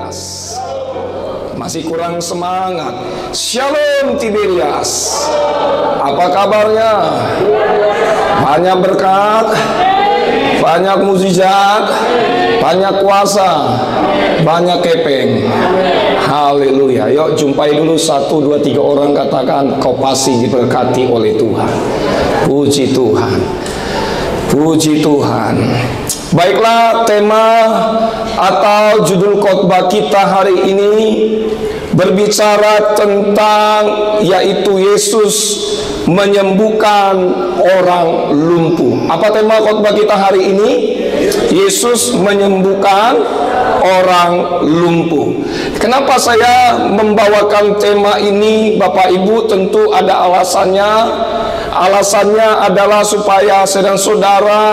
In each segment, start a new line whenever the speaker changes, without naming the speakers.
Tiberias. Masih kurang semangat. Shalom Tiberias. Apa kabarnya? Banyak berkat, banyak mukjizat, banyak kuasa, banyak kepeng. Haleluya. Yuk jumpai dulu 1, 2, 3 orang, katakan kau pasti diberkati oleh Tuhan. Puji Tuhan. Puji Tuhan. Baiklah, tema atau judul khotbah kita hari ini berbicara tentang yaitu Yesus menyembuhkan orang lumpuh. Apa tema khotbah kita hari ini? Yesus menyembuhkan orang lumpuh. Kenapa saya membawakan tema ini, Bapak Ibu? Tentu ada alasannya. Alasannya adalah supaya saudara-saudara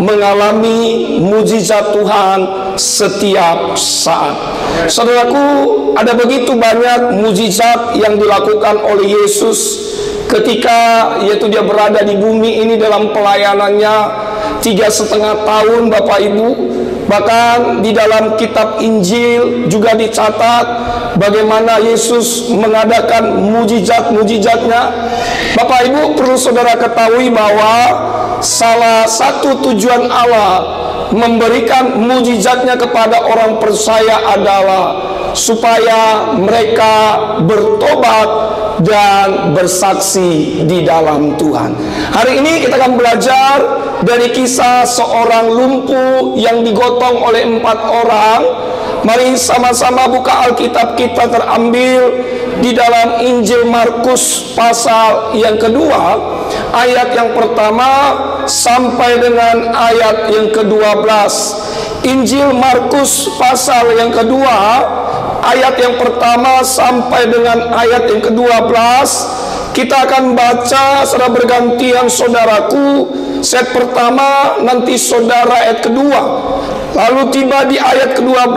mengalami mujizat Tuhan setiap saat. Saudaraku, ada begitu banyak mujizat yang dilakukan oleh Yesus ketika yaitu dia berada di bumi ini dalam pelayanannya 3,5 tahun, Bapak Ibu. Bahkan di dalam kitab Injil juga dicatat bagaimana Yesus mengadakan mujizat-mujizatnya. Bapak Ibu, perlu saudara ketahui bahwa salah satu tujuan Allah memberikan mujizatnya kepada orang percaya adalah supaya mereka bertobat dan bersaksi di dalam Tuhan. Hari ini kita akan belajar dari kisah seorang lumpuh yang digotong oleh 4 orang. Mari sama-sama buka Alkitab kita, terambil di dalam Injil Markus pasal yang kedua, ayat yang pertama sampai dengan ayat yang ke-12. Injil Markus pasal yang kedua, ayat yang pertama sampai dengan ayat yang ke-12. Kita akan baca secara bergantian, saudaraku. Set pertama, nanti saudara ayat kedua. Lalu tiba di ayat ke-12,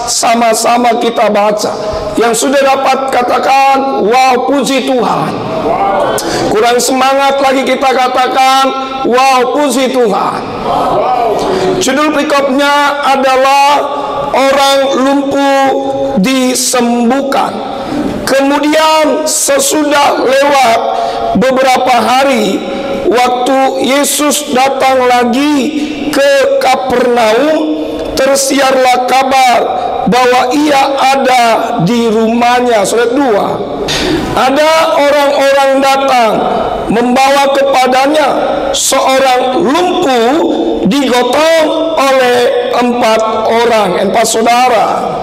sama-sama kita baca. Yang sudah dapat katakan, wow, puji Tuhan. Kurang semangat lagi kita katakan, wow, puji Tuhan. Judul berikutnya adalah orang lumpuh disembuhkan. Kemudian sesudah lewat beberapa hari, waktu Yesus datang lagi ke Kapernaum, tersiarlah kabar bahwa ia ada di rumahnya. Surat 2. Ada orang-orang datang membawa kepadanya seorang lumpuh digotong oleh 4 saudara.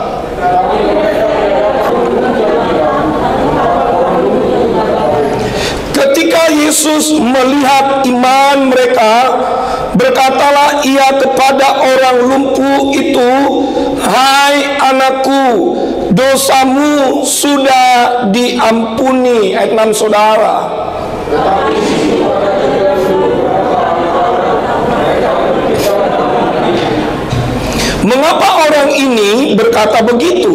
Ketika Yesus melihat iman mereka, berkatalah ia kepada orang lumpuh itu, hai anakku, dosamu sudah diampuni. Ayat 6, saudara. Mengapa orang ini berkata begitu?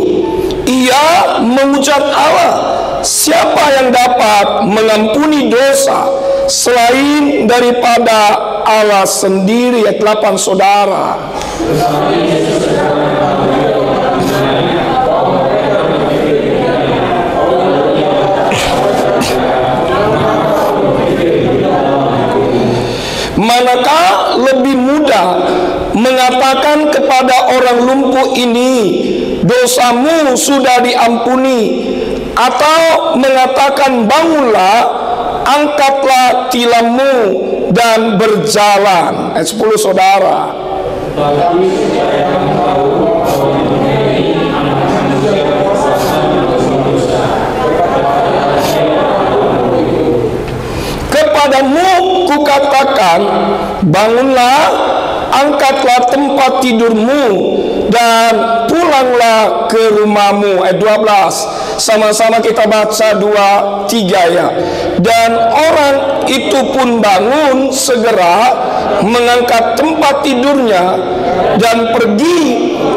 Ia mengucap Allah, siapa yang dapat mengampuni dosa selain daripada Allah sendiri? Ayat 8, saudara. Manakah lebih mudah mengatakan kepada orang lumpuh ini, dosamu sudah diampuni, atau mengatakan bangunlah, angkatlah tilammu dan berjalan? Ayat 10, saudara. Kepadamu kukatakan, bangunlah, angkatlah tempat tidurmu dan pulanglah ke rumahmu. Ayat 12. Sama-sama kita baca 2, 3 ya. Dan orang itu pun bangun segera, mengangkat tempat tidurnya dan pergi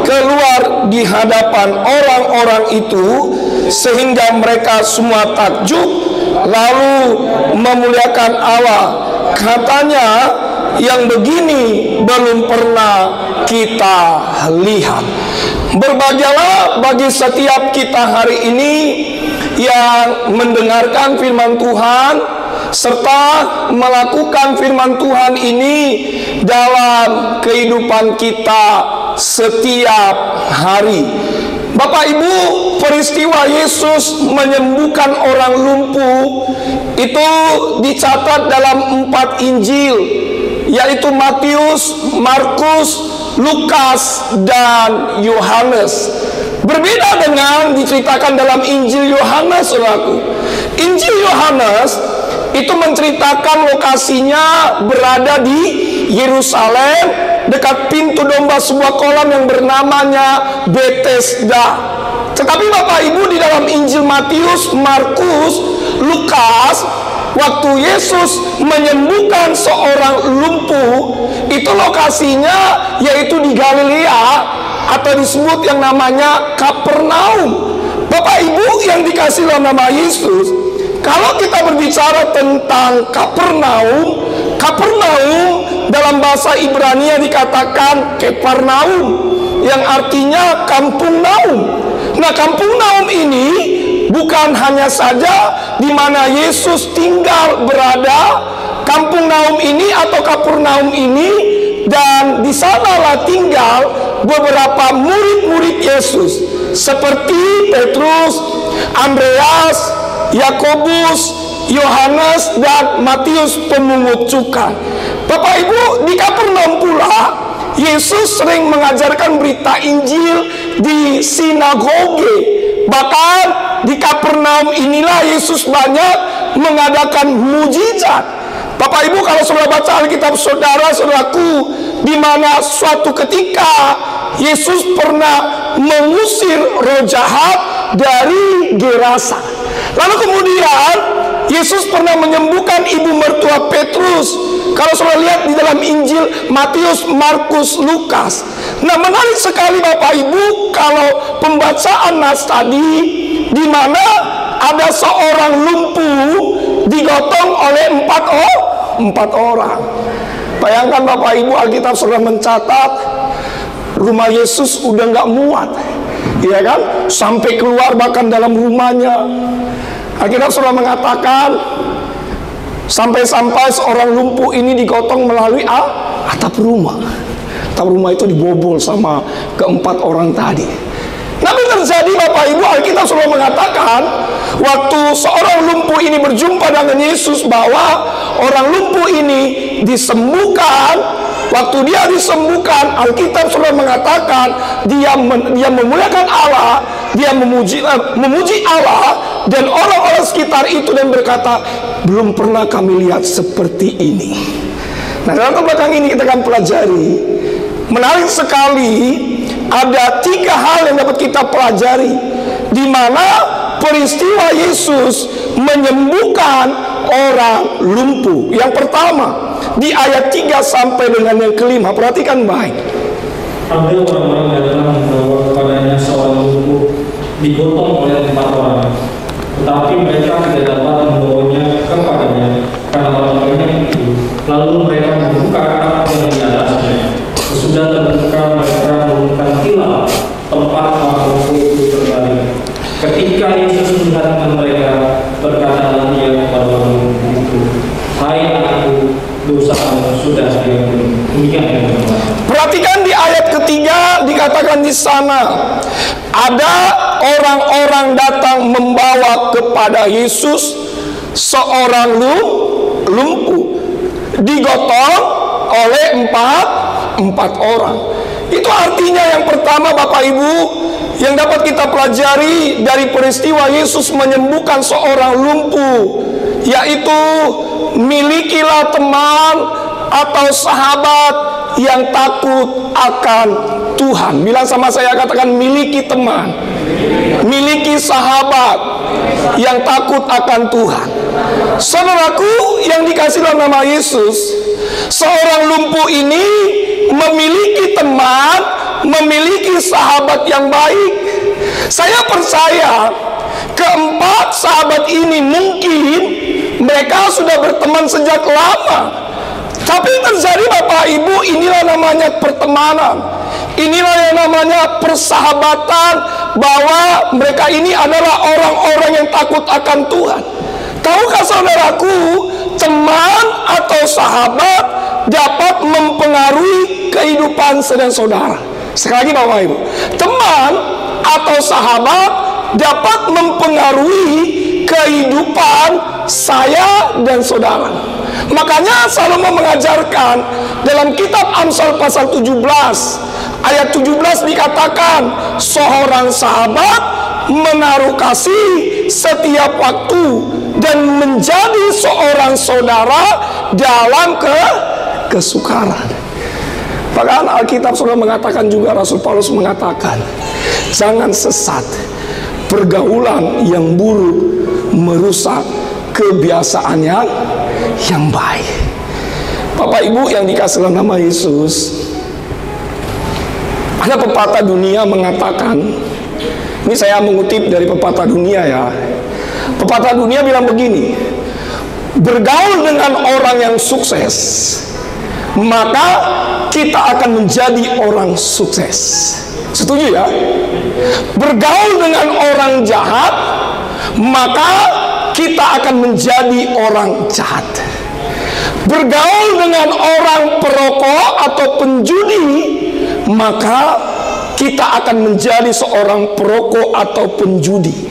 keluar di hadapan orang-orang itu, sehingga mereka semua takjub lalu memuliakan Allah. Katanya, yang begini belum pernah kita lihat. Berbahagialah bagi setiap kita hari ini yang mendengarkan firman Tuhan serta melakukan firman Tuhan ini dalam kehidupan kita setiap hari. Bapak Ibu, peristiwa Yesus menyembuhkan orang lumpuh itu dicatat dalam 4 Injil, yaitu Matius, Markus, Lukas, dan Yohanes. Berbeda dengan diceritakan dalam Injil Yohanes, saudaraku. Injil Yohanes itu menceritakan lokasinya berada di Yerusalem, dekat pintu domba, sebuah kolam yang bernamanya Bethesda. Tetapi Bapak Ibu, di dalam Injil Matius, Markus, Lukas, waktu Yesus menyembuhkan seorang lumpuh, itu lokasinya yaitu di Galilea, atau disebut yang namanya Kapernaum. Bapak Ibu yang dikasihi dalam nama Yesus, kalau kita berbicara tentang Kapernaum, Kapernaum dalam bahasa Ibrani dikatakan Keparnaum, yang artinya kampung Naum. Nah, kampung Naum ini bukan hanya saja di mana Yesus tinggal berada, kampung Naum ini atau Kapernaum ini, dan di sanalah tinggal beberapa murid-murid Yesus seperti Petrus, Andreas, Yakobus, Yohanes, dan Matius pemungut cukai. Bapak Ibu, di Kapernaum pula Yesus sering mengajarkan berita Injil di sinagoge. Bahkan di Kapernaum inilah Yesus banyak mengadakan mujizat. Bapak Ibu, kalau saudara baca Alkitab saudara-saudaraku, di mana suatu ketika Yesus pernah mengusir roh jahat dari Gerasa. Lalu kemudian Yesus pernah menyembuhkan ibu mertua Petrus. Kalau saudara lihat di dalam Injil Matius, Markus, Lukas. Nah, menarik sekali Bapak Ibu kalau pembacaan nas tadi, di mana ada seorang lumpuh digotong oleh 4 orang. Bayangkan Bapak Ibu, Alkitab sudah mencatat rumah Yesus udah nggak muat, ya kan? Sampai keluar bahkan dalam rumahnya. Alkitab sudah mengatakan sampai-sampai seorang lumpuh ini digotong melalui atap rumah. Atap rumah itu dibobol sama ke-4 orang tadi. Tapi terjadi Bapak Ibu, Alkitab sudah mengatakan waktu seorang lumpuh ini berjumpa dengan Yesus, bahwa orang lumpuh ini disembuhkan. Waktu dia disembuhkan, Alkitab sudah mengatakan dia memuliakan Allah, dia memuji Allah, dan orang-orang sekitar itu, dan berkata, belum pernah kami lihat seperti ini. Nah, dalam belakang ini kita akan pelajari, menarik sekali, ada 3 hal yang dapat kita pelajari, di mana peristiwa Yesus menyembuhkan orang lumpuh. Yang pertama, di ayat 3 sampai dengan yang kelima, perhatikan baik.
Ada orang-orang datang membawa kepadanya seorang lumpuh digotong oleh 4 orang, tetapi mereka tidak dapat membawanya kepadanya karena orang banyak itu. Lalu mereka membuka atap yang di atasnya. Sesudah terbuka, mereka menurunkan tilam tempat orang lumpuh itu terbalik. Ketika Yesus melihat mereka, berkatalah ia kepada orang lumpuh itu, "Hai anakku, dosamu sudah diampuni." Demikian yang berkata.
Perhatikan di ayat ketiga dikatakan di sana, ada orang-orang datang membawa kepada Yesus seorang lumpuh digotong oleh empat orang. Itu artinya yang pertama Bapak Ibu yang dapat kita pelajari dari peristiwa Yesus menyembuhkan seorang lumpuh, yaitu milikilah teman atau sahabat yang takut akan Tuhan. Bilang sama saya, katakan, miliki teman, miliki sahabat yang takut akan Tuhan. Saudaraku yang dikasihi dalam nama Yesus, seorang lumpuh ini memiliki teman, memiliki sahabat yang baik. Saya percaya keempat sahabat ini mungkin mereka sudah berteman sejak lama. Tapi terjadi Bapak Ibu, inilah namanya pertemanan. Inilah yang namanya persahabatan, bahwa mereka ini adalah orang-orang yang takut akan Tuhan. Tahukah saudaraku, teman atau sahabat dapat mempengaruhi kehidupan saudara. Sekali lagi Bapak Ibu, teman atau sahabat dapat mempengaruhi kehidupan saya dan saudara. Makanya Salomo mengajarkan dalam kitab Amsal pasal 17 ayat 17 dikatakan, seorang sahabat menaruh kasih setiap waktu dan menjadi seorang saudara dalam kesukaran. Bahkan Alkitab sudah mengatakan juga, Rasul Paulus mengatakan, jangan sesat, pergaulan yang buruk merusak kebiasaan yang baik. Bapak Ibu yang dikasihi dalam nama Yesus, ada pepatah dunia mengatakan, ini saya mengutip dari pepatah dunia ya. Pepatah dunia bilang begini, bergaul dengan orang yang sukses, maka kita akan menjadi orang sukses. Setuju ya? Bergaul dengan orang jahat, maka kita akan menjadi orang jahat. Bergaul dengan orang perokok atau penjudi, maka kita akan menjadi seorang perokok atau penjudi.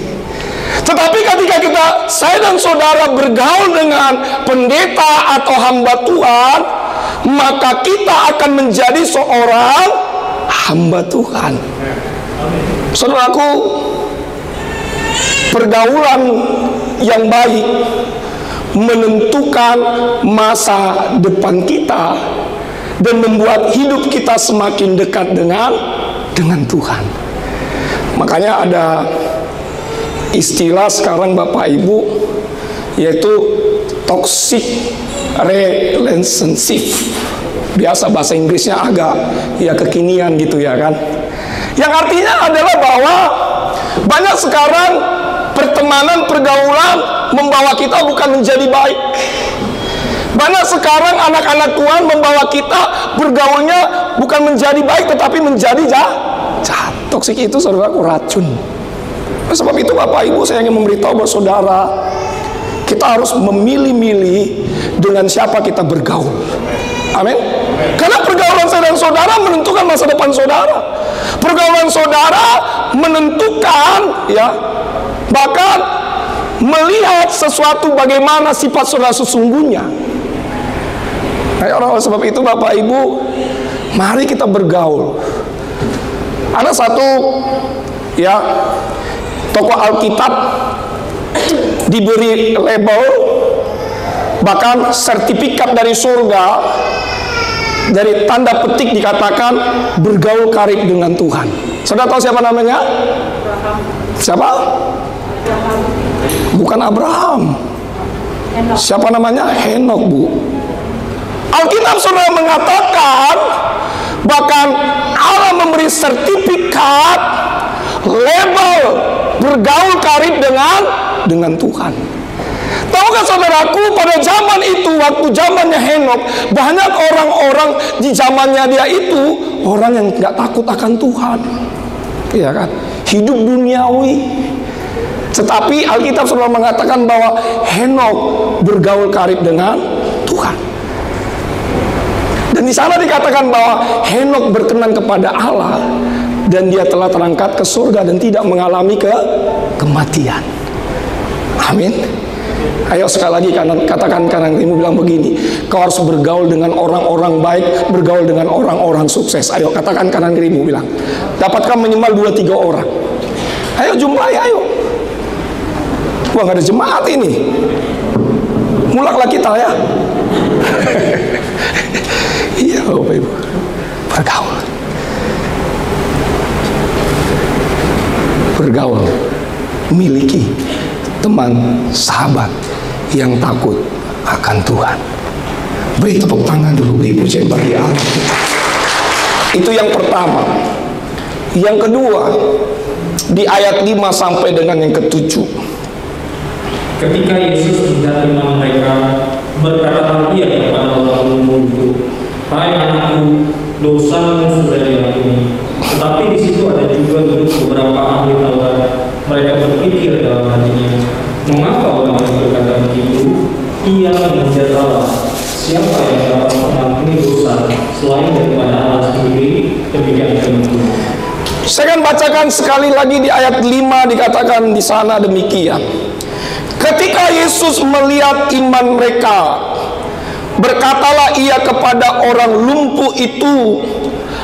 Tetapi ketika saya dan saudara bergaul dengan pendeta atau hamba Tuhan, maka kita akan menjadi seorang hamba Tuhan. Saudaraku, pergaulan yang baik menentukan masa depan kita dan membuat hidup kita semakin dekat dengan Tuhan. Makanya ada istilah sekarang Bapak Ibu, yaitu toxic relationship. Biasa bahasa Inggrisnya agak ya kekinian gitu ya kan. Yang artinya adalah bahwa banyak sekarang pertemanan, pergaulan membawa kita bukan menjadi baik. Banyak sekarang anak-anak Tuhan membawa kita bergaulnya bukan menjadi baik, tetapi menjadi jahat. Toksik itu saudaraku racun. Oleh sebab itu Bapak Ibu, saya ingin memberitahu buat saudara, kita harus memilih-milih dengan siapa kita bergaul. Amin. Karena pergaulan saya dan saudara menentukan masa depan saudara. Pergaulan saudara menentukan ya, bahkan melihat sesuatu bagaimana sifat saudara sesungguhnya. Oleh sebab itu Bapak Ibu, mari kita bergaul. Ada satu ya tokoh Alkitab diberi label, bahkan sertifikat dari surga, dari tanda petik dikatakan bergaul karib dengan Tuhan. Saudara tahu siapa namanya? Siapa? Bukan Abraham. Siapa namanya? Henok, Bu. Alkitab saudara mengatakan, bahkan Allah memberi sertifikat label bergaul karib dengan Tuhan. Tahukah saudaraku, pada zaman itu, waktu zamannya Henok, banyak orang-orang di zamannya dia itu orang yang nggak takut akan Tuhan, ya kan? Hidup duniawi. Tetapi Alkitab selalu mengatakan bahwa Henok bergaul karib dengan Tuhan. Dan di sana dikatakan bahwa Henok berkenan kepada Allah dan dia telah terangkat ke surga dan tidak mengalami kematian. Amin. Ayo sekali lagi katakan kanan kirimu, bilang begini, kau harus bergaul dengan orang-orang baik, bergaul dengan orang-orang sukses. Ayo katakan kanan kirimu, bilang, dapatkan minimal 2-3 orang. Ayo jumlahi, ayo. Wah, nggak ada jemaat ini. Mulaklah kita ya. Iya Bapak Ibu, bergaul. Bergaul, miliki teman, sahabat yang takut akan Tuhan. Beri tepuk tangan dulu, beri pujian bagi Allah. Itu yang pertama. Yang kedua, di ayat 5 sampai dengan yang ke-7.
Ketika Yesus menerima mereka, berkatalah ia kepada orang lumpuh itu, hai anakku, dosa sudah diampuni. Tetapi di situ ada juga beberapa ahli Taurat. Mereka berpikir dalam hatinya, mengapa orang yang berkata begitu? Ia mengejar Allah. Siapa yang dapat mengampuni dosa selain daripada Allah sendiri? Demikian firman.
Saya akan bacakan sekali lagi di ayat 5, dikatakan di sana demikian. Ketika Yesus melihat iman mereka, berkatalah ia kepada orang lumpuh itu,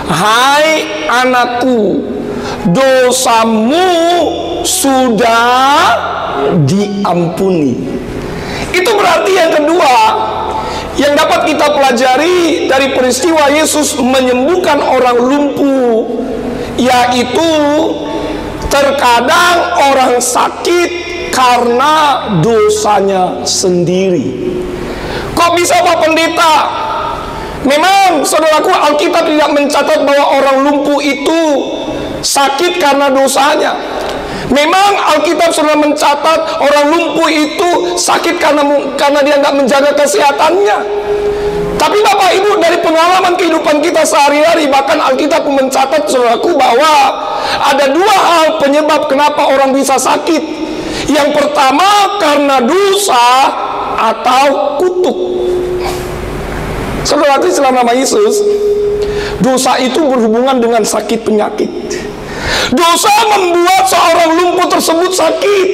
"Hai anakku, dosamu sudah diampuni." Itu berarti yang kedua yang dapat kita pelajari dari peristiwa Yesus menyembuhkan orang lumpuh, yaitu terkadang orang sakit karena dosanya sendiri. Kok bisa Pak Pendeta? Memang saudaraku, Alkitab tidak mencatat bahwa orang lumpuh itu sakit karena dosanya. Memang Alkitab sudah mencatat orang lumpuh itu sakit karena dia nggak menjaga kesehatannya. Tapi Bapak Ibu, dari pengalaman kehidupan kita sehari-hari, bahkan Alkitab mencatat saudaraku bahwa ada dua hal penyebab kenapa orang bisa sakit. Yang pertama karena dosa atau kutuk. Saudaraku, dalam nama Yesus, dosa itu berhubungan dengan sakit penyakit. Dosa membuat seorang lumpuh tersebut sakit.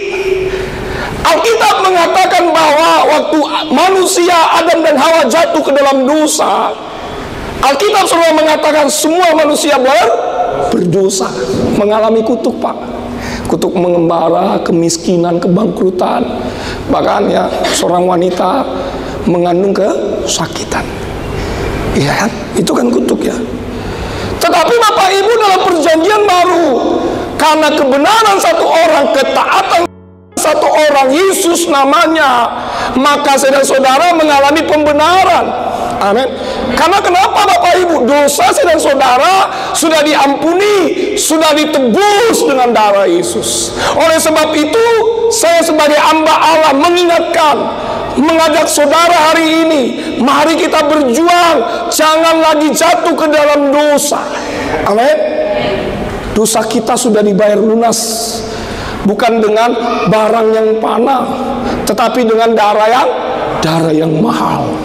Alkitab mengatakan bahwa waktu manusia Adam dan Hawa jatuh ke dalam dosa, Alkitab sudah mengatakan semua manusia berdosa, mengalami kutuk, Pak. Kutuk mengembara, kemiskinan, kebangkrutan. Bahkan ya, seorang wanita mengandung kesakitan. Ya, itu kan kutuk ya. Tetapi Bapak Ibu, dalam perjanjian baru, karena kebenaran satu orang, ketaatan satu orang, Yesus namanya, maka saudara-saudara mengalami pembenaran. Amin. Karena kenapa Bapak Ibu? Dosa saudara sudah diampuni, sudah ditebus dengan darah Yesus. Oleh sebab itu, saya sebagai hamba Allah mengingatkan, mengajak saudara hari ini, mari kita berjuang, jangan lagi jatuh ke dalam dosa. Amin. Dosa kita sudah dibayar lunas, bukan dengan barang yang panah, tetapi dengan darah yang mahal.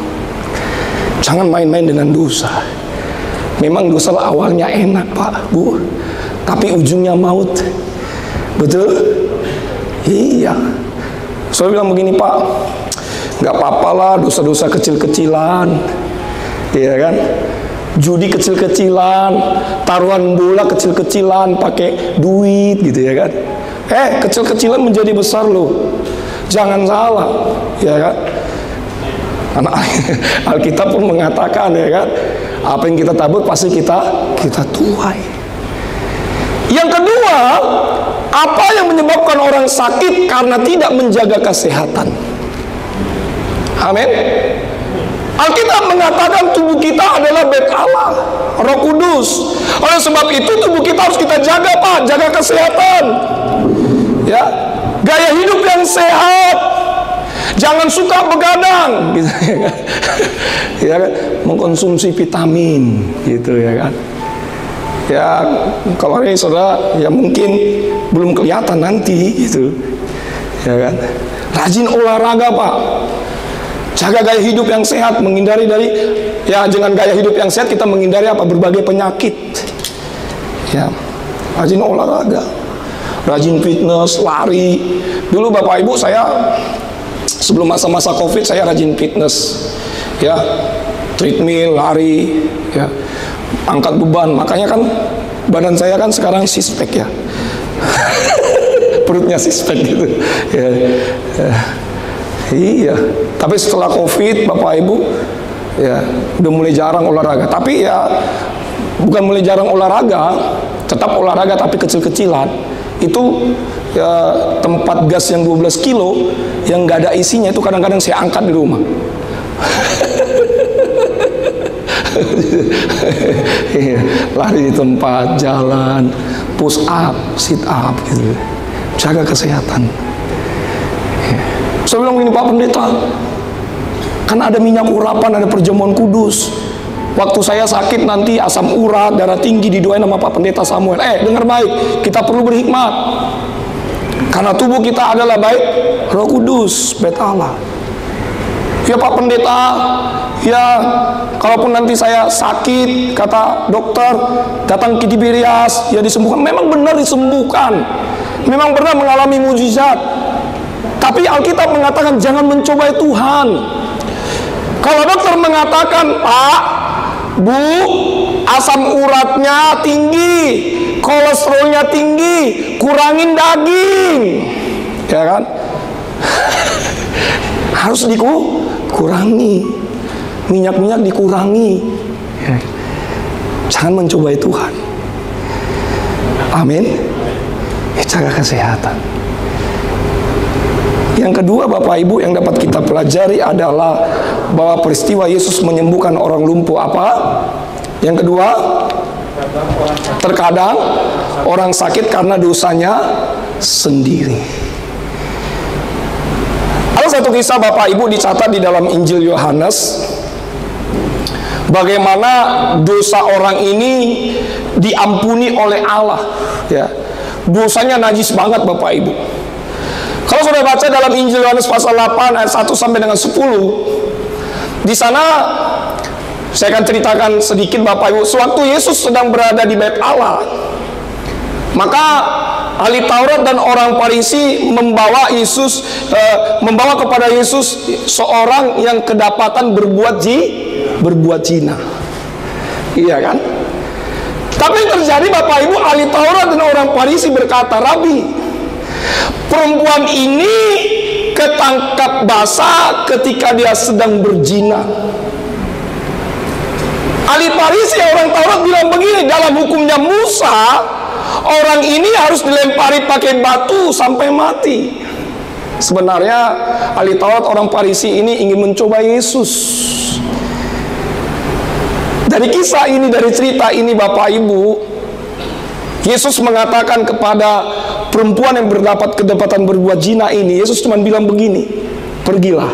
Jangan main-main dengan dosa. Memang dosa awalnya enak Pak, Bu, tapi ujungnya maut. Betul? Iya. Saya bilang begini Pak, nggak apa-apalah dosa-dosa kecil-kecilan, iya kan? Judi kecil-kecilan, taruhan bola kecil-kecilan, pakai duit gitu ya kan? Kecil-kecilan menjadi besar loh. Jangan salah, ya kan? Karena Alkitab pun mengatakan ya kan, apa yang kita tabur pasti kita tuai. Yang kedua, apa yang menyebabkan orang sakit? Karena tidak menjaga kesehatan. Amin. Alkitab mengatakan tubuh kita adalah bait Allah, Roh Kudus. Oleh sebab itu tubuh kita harus kita jaga Pak, jaga kesehatan. Ya, gaya hidup yang sehat. Jangan suka begadang, gitu ya kan? Ya kan? Mengkonsumsi vitamin, gitu ya kan? Ya, kalau ini saudara, ya mungkin belum kelihatan nanti, gitu, ya kan? Rajin olahraga Pak, jaga gaya hidup yang sehat, menghindari dari, ya dengan gaya hidup yang sehat kita menghindari apa? Berbagai penyakit. Ya, rajin olahraga, rajin fitness, lari. Dulu Bapak Ibu saya sebelum masa-masa COVID saya rajin fitness, ya, treadmill, lari, ya, angkat beban. Makanya kan badan saya kan sekarang six pack ya, perutnya six pack gitu. Ya, iya. Tapi setelah COVID, Bapak Ibu, ya, udah mulai jarang olahraga. Tapi ya, bukan mulai jarang olahraga, tetap olahraga tapi kecil-kecilan. Itu ya, tempat gas yang 12 kilo yang nggak ada isinya itu kadang-kadang saya angkat di rumah. Lari di tempat, jalan, push up, sit up gitu. Jaga kesehatan. Saya bilang begini Pak Pendeta, kan ada minyak urapan, ada perjamuan kudus. Waktu saya sakit nanti asam urat, darah tinggi, didoain sama Pak Pendeta Samuel. Dengar baik, kita perlu berhikmat. Karena tubuh kita adalah bait Roh Kudus, bait Allah. Ya Pak Pendeta, ya kalaupun nanti saya sakit, kata dokter, datang ke Tiberias, ya disembuhkan. Memang benar disembuhkan, memang benar mengalami mujizat. Tapi Alkitab mengatakan jangan mencobai Tuhan. Kalau dokter mengatakan, Pak, Bu, asam uratnya tinggi, kolesterolnya tinggi, kurangin daging, ya kan? Harus dikurangi, minyak-minyak dikurangi. Jangan mencobai Tuhan. Amin. Jaga kesehatan. Yang kedua, Bapak Ibu, yang dapat kita pelajari adalah bahwa peristiwa Yesus menyembuhkan orang lumpuh apa? Yang kedua, terkadang orang sakit karena dosanya sendiri. Ada satu kisah Bapak Ibu dicatat di dalam Injil Yohanes, bagaimana dosa orang ini diampuni oleh Allah. Ya, dosanya najis banget Bapak Ibu. Kalau sudah baca dalam Injil Yohanes pasal 8 ayat 1 sampai dengan 10, di sana saya akan ceritakan sedikit Bapak Ibu. Sewaktu Yesus sedang berada di bait Allah, maka ahli Taurat dan orang Farisi membawa kepada Yesus seorang yang kedapatan berbuat zina. Iya kan? Tapi yang terjadi Bapak Ibu, ahli Taurat dan orang Farisi berkata, Rabi, perempuan ini ketangkap basah ketika dia sedang berzina. Ahli Farisi orang Taurat bilang begini, dalam hukumnya Musa, orang ini harus dilempari pakai batu sampai mati. Sebenarnya ahli Taurat orang Farisi ini ingin mencoba Yesus. Dari kisah ini, dari cerita ini Bapak Ibu, Yesus mengatakan kepada perempuan yang kedapatan berbuat zina ini, Yesus cuma bilang begini, pergilah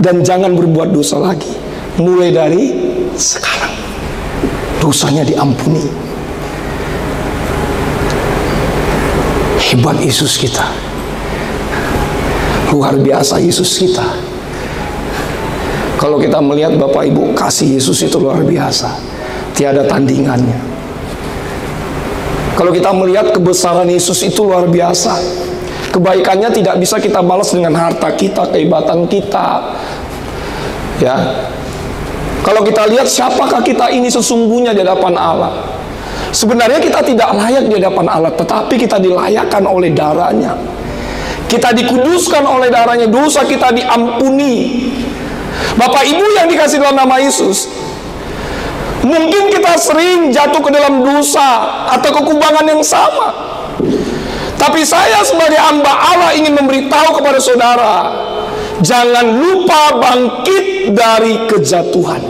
dan jangan berbuat dosa lagi. Mulai dari sekarang dosanya diampuni. Hebat Yesus kita, luar biasa Yesus kita. Kalau kita melihat Bapak Ibu, kasih Yesus itu luar biasa, tiada tandingannya. Kalau kita melihat kebesaran Yesus itu luar biasa, kebaikannya tidak bisa kita balas dengan harta kita, kehebatan kita. Ya, kalau kita lihat siapakah kita ini sesungguhnya di hadapan Allah. Sebenarnya kita tidak layak di hadapan Allah, tetapi kita dilayakkan oleh darahnya. Kita dikuduskan oleh darahnya, dosa kita diampuni. Bapak Ibu yang dikasih dalam nama Yesus, mungkin kita sering jatuh ke dalam dosa atau kekubangan yang sama. Tapi saya sebagai hamba Allah ingin memberitahu kepada saudara, jangan lupa bangkit dari kejatuhan.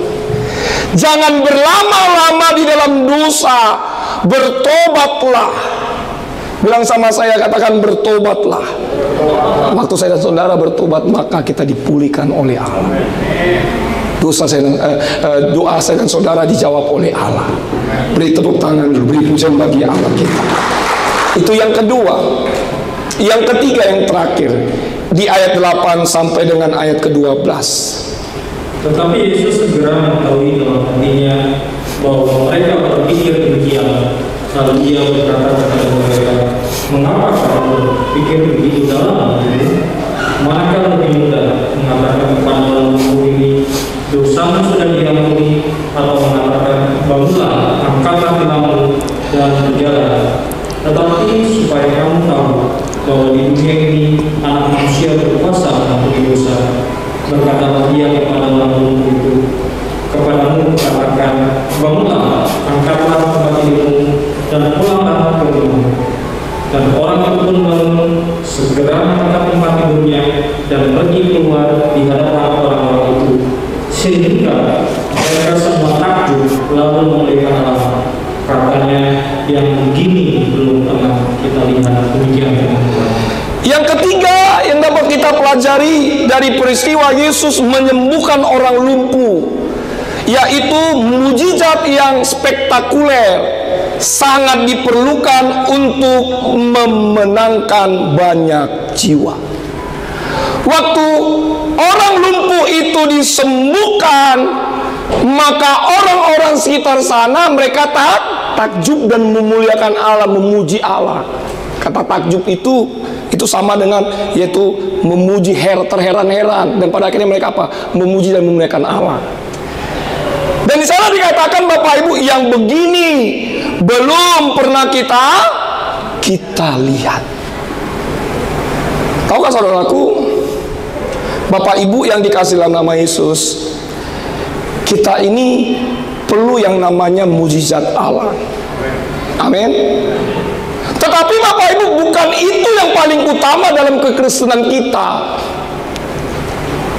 Jangan berlama-lama di dalam dosa, bertobatlah. Bilang sama saya, katakan bertobatlah. Waktu saya dan saudara bertobat, maka kita dipulihkan oleh Allah. Doa saya dan saudara dijawab oleh Allah. Beri tepuk tangan dulu, beri pujian bagi Allah kita. Itu yang kedua. Yang ketiga, yang terakhir, di ayat 8 sampai dengan ayat ke-12.
Tetapi Yesus segera mengetahui dalam hatinya bahwa mereka berpikir demikian. Lalu Ia berkata kepada mereka, mengapa kamu berpikir begitu dalam hatimu? Manakah lebih mudah mengatakan kepada lembu ini, dosamu sudah diampuni, atau mengatakan, bangunlah, angkatlah tilammu dan berjalan. Tetapi supaya kamu tahu bahwa di dunia ini anak manusia berkuasa mengampuni dosa, berkatalah Ia kepada lembu itu, kepadamu katakan, bangunlah, angkatlah tempat tidurmu dan pulanglah ke rumah. Dan orang itu pun bangun, segera mengangkat tempat tidurnya dan pergi keluar di hadapan orang-orang itu, sehingga mereka semua takjub lalu memuliakan Allah. Katanya, yang begini belum pernah kita lihat. Demikian teman-teman.
Yang ketiga yang dapat kita pelajari dari peristiwa Yesus menyembuhkan orang lumpuh, yaitu mujizat yang spektakuler, sangat diperlukan untuk memenangkan banyak jiwa. Waktu orang lumpuh itu disembuhkan, maka orang-orang sekitar sana mereka takjub dan memuliakan Allah, memuji Allah. Kata takjub itu sama dengan yaitu memuji, terheran-heran, dan pada akhirnya mereka apa? Memuji dan memuliakan Allah. Dan di sana dikatakan, Bapak Ibu, yang begini belum pernah kita lihat. Tahukah saudaraku, Bapak Ibu yang dikasih dalam nama Yesus, kita ini perlu yang namanya mujizat Allah. Amin. Tetapi Bapak Ibu, bukan itu yang paling utama dalam kekristenan kita.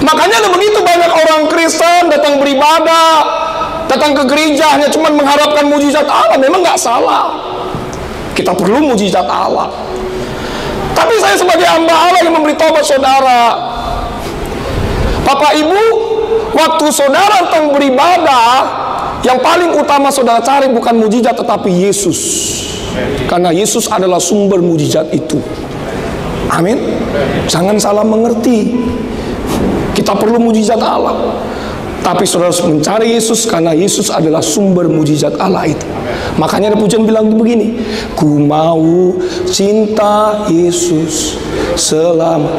Makanya ada begitu banyak orang Kristen datang beribadah, datang ke gereja hanya cuma mengharapkan mujizat Allah. Memang nggak salah, kita perlu mujizat Allah. Tapi saya sebagai hamba Allah yang memberi tobat saudara, Bapak Ibu, waktu saudara datang beribadah, yang paling utama saudara cari bukan mujizat tetapi Yesus. Karena Yesus adalah sumber mujizat itu. Amin. Jangan salah mengerti, kita perlu mujizat Allah, tapi saudara harus mencari Yesus karena Yesus adalah sumber mujizat Allah itu. Makanya ada pujian bilang begini, ku mau cinta Yesus selama.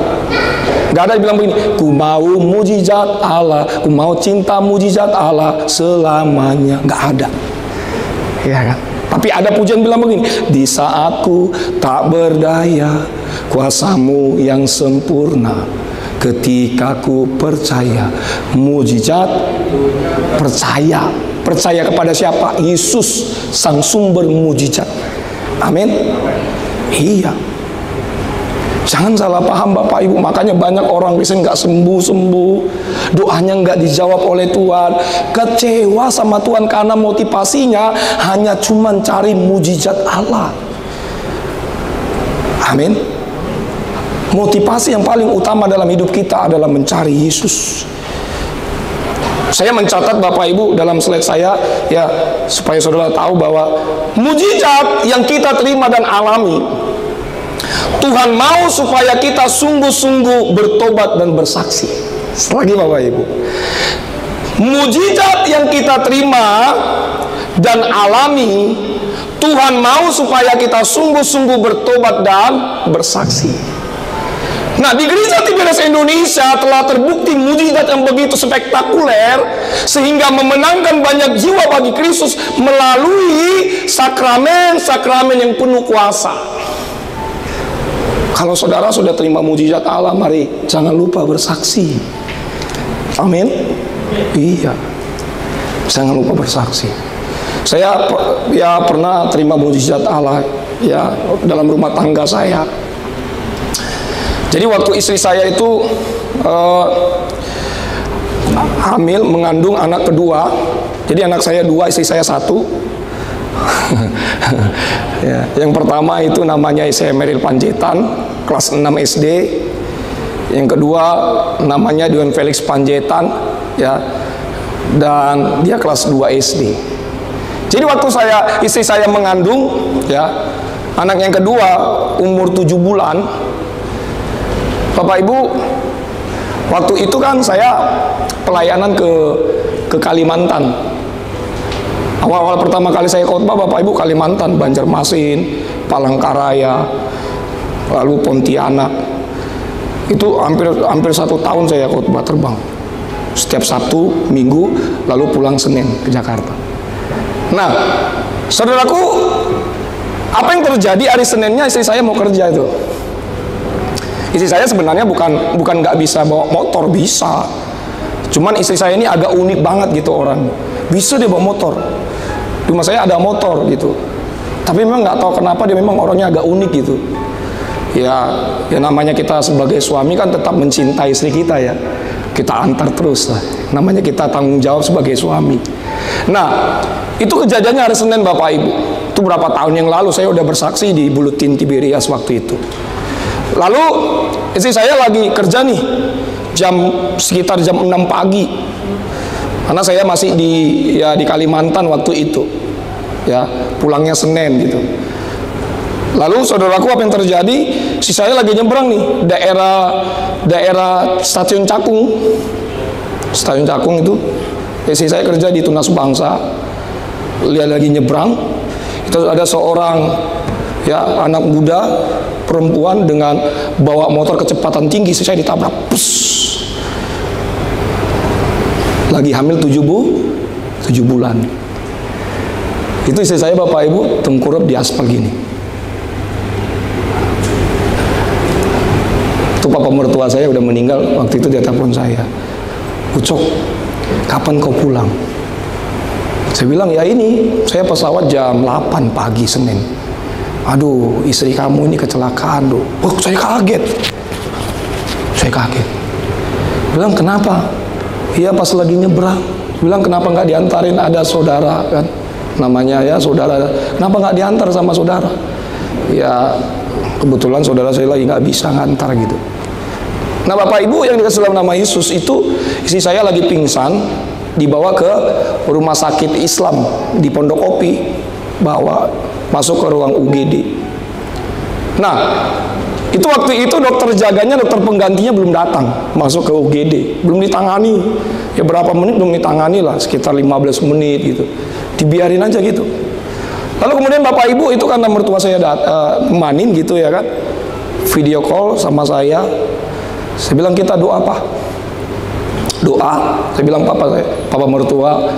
Gak ada bilang begini, ku mau mujizat Allah, ku mau cinta mujizat Allah selamanya. Gak ada, ya kan? Tapi ada pujian bilang begini, di saatku tak berdaya, kuasamu yang sempurna, ketika ku percaya mujizat. Percaya kepada siapa? Yesus, sang sumber mujizat. Amin. Iya. Jangan salah paham Bapak Ibu. Makanya banyak orang Kristen nggak sembuh-sembuh, doanya nggak dijawab oleh Tuhan, kecewa sama Tuhan karena motivasinya hanya cuman cari mujizat Allah. Amin. Motivasi yang paling utama dalam hidup kita adalah mencari Yesus. Saya mencatat Bapak Ibu dalam slide saya, ya, supaya saudara tahu bahwa mujizat yang kita terima dan alami, Tuhan mau supaya kita sungguh-sungguh bertobat dan bersaksi. Selagi Bapak Ibu, mujizat yang kita terima dan alami, Tuhan mau supaya kita sungguh-sungguh bertobat dan bersaksi. Nah, di Gereja Tiberias Indonesia telah terbukti mujizat yang begitu spektakuler sehingga memenangkan banyak jiwa bagi Kristus melalui sakramen-sakramen yang penuh kuasa. Kalau saudara sudah terima mujizat Allah, mari jangan lupa bersaksi. Amin. Iya, jangan lupa bersaksi. Saya ya pernah terima mujizat Allah ya dalam rumah tangga saya. Jadi waktu istri saya itu hamil, mengandung anak kedua. Jadi anak saya 2, istri saya 1. Ya, yang pertama itu namanya Isaya Meril Panjaitan, kelas 6 SD. Yang kedua namanya Dion Felix Panjaitan, ya, dan dia kelas 2 SD. Jadi waktu istri saya mengandung, ya, anak yang kedua umur 7 bulan. Bapak Ibu, waktu itu kan saya pelayanan ke Kalimantan. Awal-awal pertama kali saya khotbah Bapak Ibu Kalimantan, Banjarmasin, Palangkaraya, lalu Pontianak. Itu hampir 1 tahun saya khotbah terbang. Setiap Sabtu, Minggu, lalu pulang Senin ke Jakarta. Nah, saudaraku, apa yang terjadi hari Seninnya istri saya mau kerja itu. Istri saya sebenarnya bukan nggak bisa bawa motor, bisa. Cuman istri saya ini agak unik banget gitu orang. Bisa dia bawa motor. Di rumah saya ada motor gitu. Tapi memang nggak tahu kenapa dia memang orangnya agak unik gitu. Ya namanya kita sebagai suami kan tetap mencintai istri kita ya. Kita antar terus lah. Namanya kita tanggung jawab sebagai suami. Nah, itu kejadiannya hari Senin Bapak Ibu. Itu berapa tahun yang lalu saya udah bersaksi di Buletin Tiberias waktu itu. Lalu istri saya lagi kerja nih, sekitar jam 6 pagi. Karena saya masih di Kalimantan waktu itu, ya, pulangnya Senin gitu. Lalu saudaraku, apa yang terjadi? Si saya lagi nyebrang nih, daerah Stasiun Cakung. Stasiun Cakung itu, si saya kerja di Tunas Bangsa. Lihat lagi nyebrang, itu ada seorang, ya, anak muda perempuan dengan bawa motor kecepatan tinggi. Saya ditabrak, pus. Lagi hamil 7 bulan. Itu istri saya, Bapak Ibu, tengkurap di aspal gini. Itu papa mertua saya udah meninggal. Waktu itu dia telepon saya, "Ucok, kapan kau pulang?" Saya bilang, "Ya ini, saya pesawat jam 8 pagi Senin." "Aduh, istri kamu ini kecelakaan, loh." Oh, saya kaget. Bilang, "Kenapa?" "Iya, pas lagi nyebrang." Bilang, "Kenapa nggak diantarin, ada saudara kan?" Namanya ya saudara. "Kenapa nggak diantar sama saudara?" "Ya, kebetulan saudara saya lagi nggak bisa ngantar gitu." Nah, Bapak Ibu yang dikasih dalam nama Yesus, itu istri saya lagi pingsan, dibawa ke rumah sakit Islam di Pondok Kopi, masuk ke ruang UGD. Nah, itu waktu itu dokter jaganya, dokter penggantinya belum datang, masuk ke UGD, belum ditangani. Ya berapa menit belum ditangani lah, sekitar 15 menit gitu. Dibiarin aja gitu. Lalu kemudian Bapak Ibu itu karena mertua saya manin gitu ya kan, video call sama saya. Saya bilang, "Kita doa, Pak." Doa. Saya bilang, Papa mertua,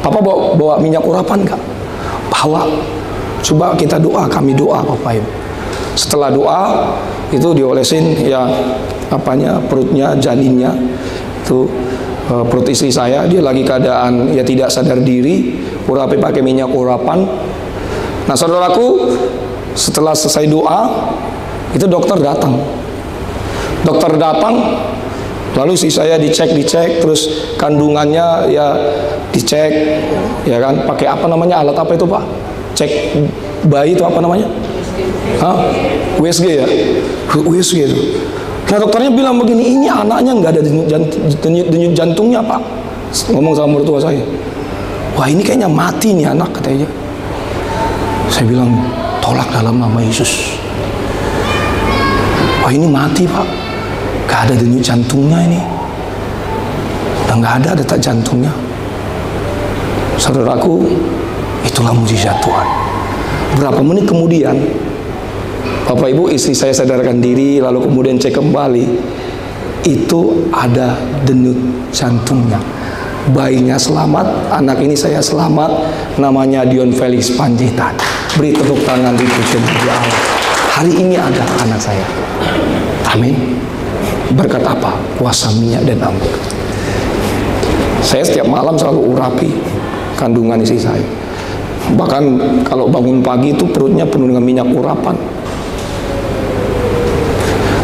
"Papa bawa minyak urapan nggak?" "Bawa." "Coba kita doa, kami doa, Bapak Ibu." Setelah doa itu diolesin ya perutnya, janinnya itu, perut istri saya, dia lagi keadaan ya tidak sadar diri, urapi pakai minyak urapan. Nah, saudaraku, setelah selesai doa itu dokter datang. Lalu si saya dicek, terus kandungannya ya dicek, ya kan, pakai apa namanya, alat apa itu Pak? Cek bayi itu apa namanya? USG ya? USG itu. Nah, dokternya bilang begini, "Ini anaknya nggak ada denyut jantungnya Pak." Ngomong sama mertua saya, "Wah, ini kayaknya mati nih anak," katanya. Saya bilang, "Tolak dalam nama Yesus." "Wah, ini mati Pak, gak ada denyut jantungnya ini, udah gak ada detak jantungnya." Saudaraku, itulah mujizat Tuhan. Berapa menit kemudian, Bapak Ibu, istri saya sadarkan diri, lalu kemudian cek kembali, itu ada denyut jantungnya. Bayinya selamat, anak ini saya selamat, namanya Dion Felix Panjaitan. Beri tepuk tangan, dipuji Allah. Hari ini ada anak saya. Amin. Berkat apa? Kuasa minyak dan anggur. Saya setiap malam selalu urapi kandungan istri saya. Bahkan kalau bangun pagi itu perutnya penuh dengan minyak urapan.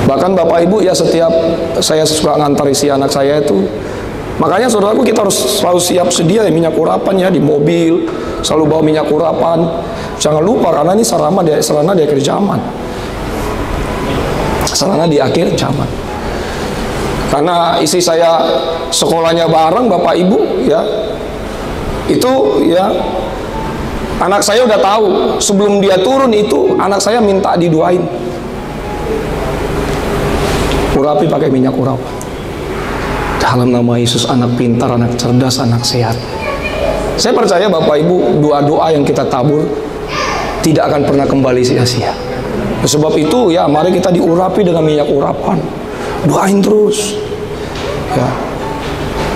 Bahkan Bapak Ibu ya, setiap saya suka ngantar isi anak saya itu, makanya saudaraku, kita harus selalu siap sedia ya minyak urapan ya, di mobil selalu bawa minyak urapan. Jangan lupa, karena ini sarana di akhir zaman. Sarana di akhir zaman. Karena istri saya sekolahnya bareng Bapak Ibu ya, itu ya, anak saya udah tahu sebelum dia turun itu anak saya minta didoain, urapi pakai minyak urapan. Dalam nama Yesus, anak pintar, anak cerdas, anak sehat. Saya percaya Bapak Ibu, doa-doa yang kita tabur tidak akan pernah kembali sia-sia. Sebab itu ya, mari kita diurapi dengan minyak urapan. Doain terus ya,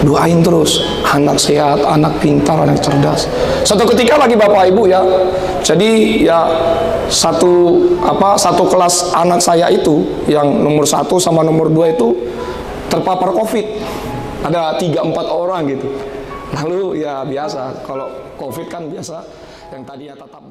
doain terus, anak sehat, anak pintar, anak cerdas. Suatu ketika lagi Bapak Ibu ya, jadi ya satu kelas anak saya itu, yang nomor 1 sama nomor 2 itu terpapar COVID. Ada 3-4 orang gitu. Lalu ya biasa, kalau COVID kan biasa yang tadinya tetap